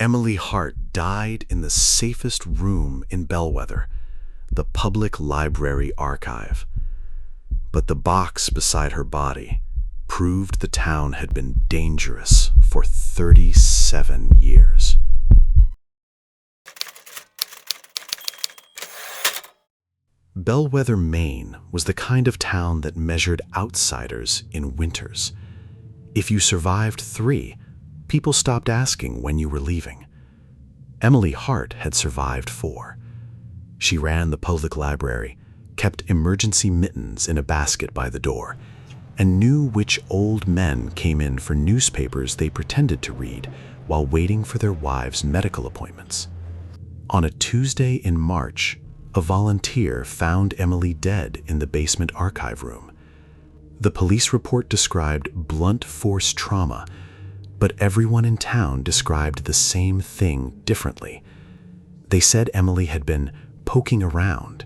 Emily Hart died in the safest room in Bellweather, the public library archive. But the box beside her body proved the town had been dangerous for 37 years. Bellweather, Maine was the kind of town that measured outsiders in winters. If you survived 3, people stopped asking when you were leaving. Emily Hart had survived 4. She ran the public library, kept emergency mittens in a basket by the door, and knew which old men came in for newspapers they pretended to read while waiting for their wives' medical appointments. On a Tuesday in March, a volunteer found Emily dead in the basement archive room. The police report described blunt force trauma, but everyone in town described the same thing differently. They said Emily had been poking around.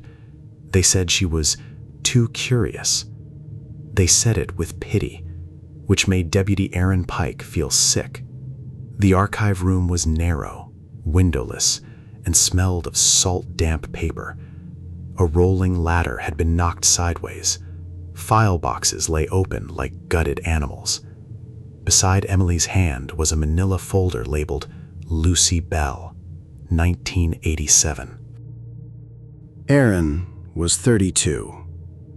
They said she was too curious. They said it with pity, which made Deputy Aaron Pike feel sick. The archive room was narrow, windowless, and smelled of salt-damp paper. A rolling ladder had been knocked sideways. File boxes lay open like gutted animals. Beside Emily's hand was a manila folder labeled Lucy Bell, 1987. Aaron was 32,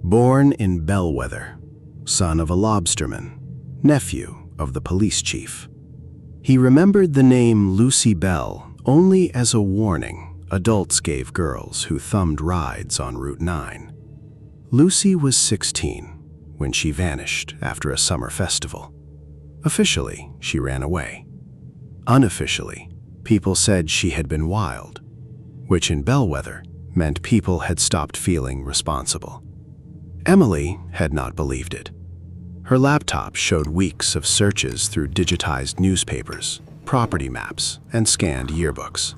born in Bellweather, son of a lobsterman, nephew of the police chief. He remembered the name Lucy Bell only as a warning adults gave girls who thumbed rides on Route 9. Lucy was 16 when she vanished after a summer festival. Officially, she ran away. Unofficially, people said she had been wild, which in Bellweather meant people had stopped feeling responsible. Emily had not believed it. Her laptop showed weeks of searches through digitized newspapers, property maps, and scanned yearbooks.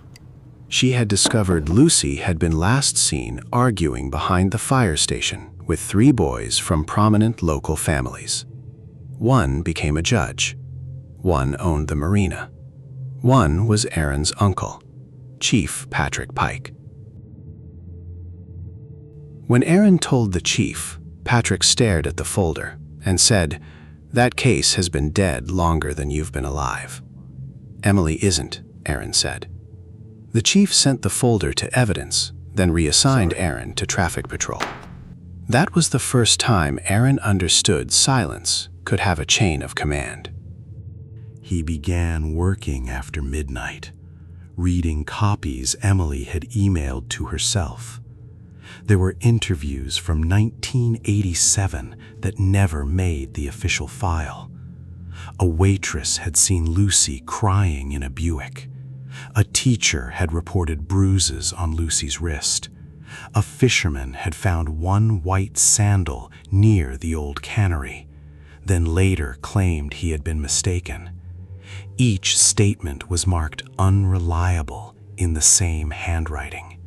She had discovered Lucy had been last seen arguing behind the fire station with 3 boys from prominent local families. One became a judge. One owned the marina. One was Aaron's uncle, Chief Patrick Pike. When Aaron told the chief, Patrick stared at the folder and said, "That case has been dead longer than you've been alive." "Emily isn't," Aaron said. The chief sent the folder to evidence, then reassigned Aaron to traffic patrol. That was the first time Aaron understood silence could have a chain of command. He began working after midnight, reading copies Emily had emailed to herself. There were interviews from 1987 that never made the official file. A waitress had seen Lucy crying in a Buick. A teacher had reported bruises on Lucy's wrist. A fisherman had found one white sandal near the old cannery, then later claimed he had been mistaken. Each statement was marked unreliable in the same handwriting,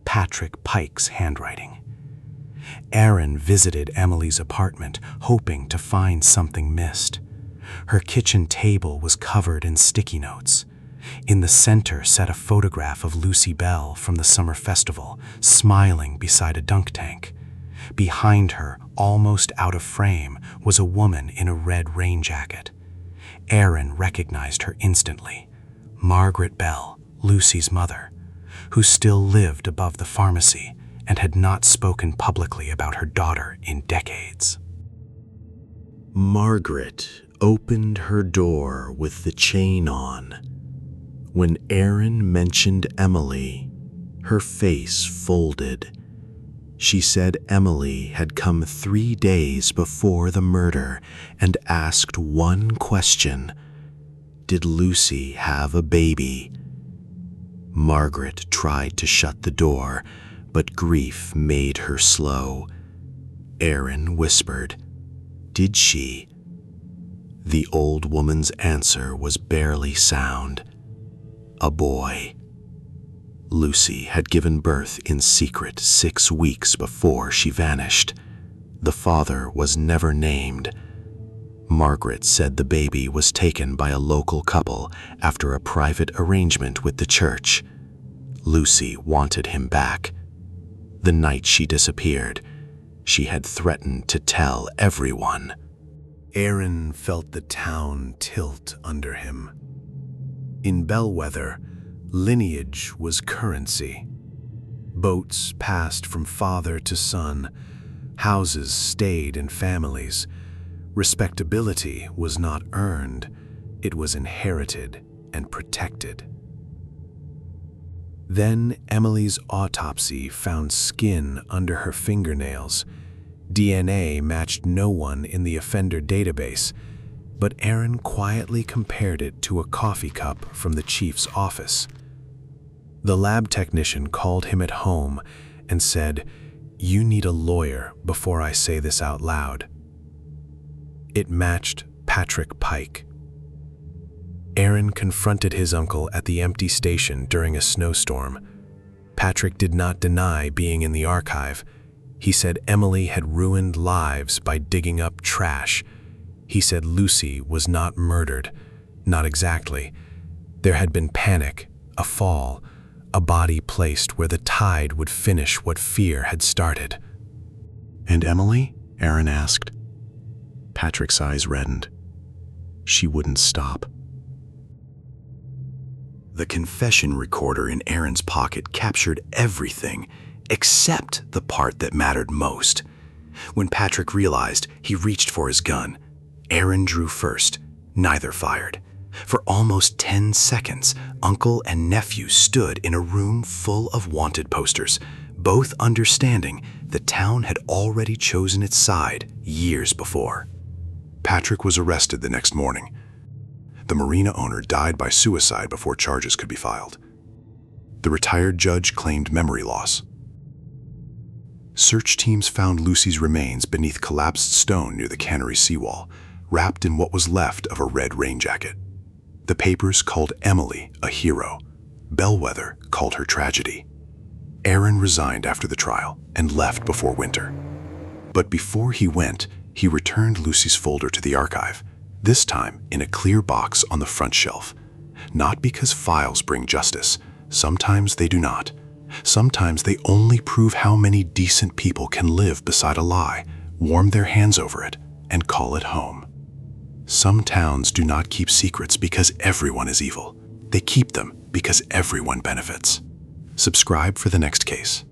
Patrick Pike's handwriting. Aaron visited Emily's apartment, hoping to find something missed. Her kitchen table was covered in sticky notes. In the center sat a photograph of Lucy Bell from the summer festival, smiling beside a dunk tank. Behind her, almost out of frame, was a woman in a red rain jacket. Aaron recognized her instantly. Margaret Bell, Lucy's mother, who still lived above the pharmacy and had not spoken publicly about her daughter in decades. Margaret opened her door with the chain on. When Aaron mentioned Emily, her face folded. She said Emily had come 3 days before the murder and asked one question: "Did Lucy have a baby?" Margaret tried to shut the door, but grief made her slow. Aaron whispered, "Did she?" The old woman's answer was barely sound. A boy. Lucy had given birth in secret 6 weeks before she vanished. The father was never named. Margaret said the baby was taken by a local couple after a private arrangement with the church. Lucy wanted him back. The night she disappeared, she had threatened to tell everyone. Aaron felt the town tilt under him. In Bellweather, lineage was currency. Boats passed from father to son. Houses stayed in families. Respectability was not earned, it was inherited and protected. Then Emily's autopsy found skin under her fingernails. DNA matched no one in the offender database, but Aaron quietly compared it to a coffee cup from the chief's office. The lab technician called him at home and said, "You need a lawyer before I say this out loud." It matched Patrick Pike. Aaron confronted his uncle at the empty station during a snowstorm. Patrick did not deny being in the archive. He said Emily had ruined lives by digging up trash. He said Lucy was not murdered. Not exactly. There had been panic, a fall, a body placed where the tide would finish what fear had started. "And Emily?" Aaron asked. Patrick's eyes reddened. She wouldn't stop. The confession recorder in Aaron's pocket captured everything except the part that mattered most. When Patrick realized, he reached for his gun. Aaron drew first. Neither fired. For almost 10 seconds, uncle and nephew stood in a room full of wanted posters, both understanding the town had already chosen its side years before. Patrick was arrested the next morning. The marina owner died by suicide before charges could be filed. The retired judge claimed memory loss. Search teams found Lucy's remains beneath collapsed stone near the cannery seawall, wrapped in what was left of a red rain jacket. The papers called Emily a hero. Bellweather called her tragedy. Aaron resigned after the trial and left before winter. But before he went, he returned Lucy's folder to the archive, this time in a clear box on the front shelf. Not because files bring justice. Sometimes they do not. Sometimes they only prove how many decent people can live beside a lie, warm their hands over it, and call it home. Some towns do not keep secrets because everyone is evil. They keep them because everyone benefits. Subscribe for the next case.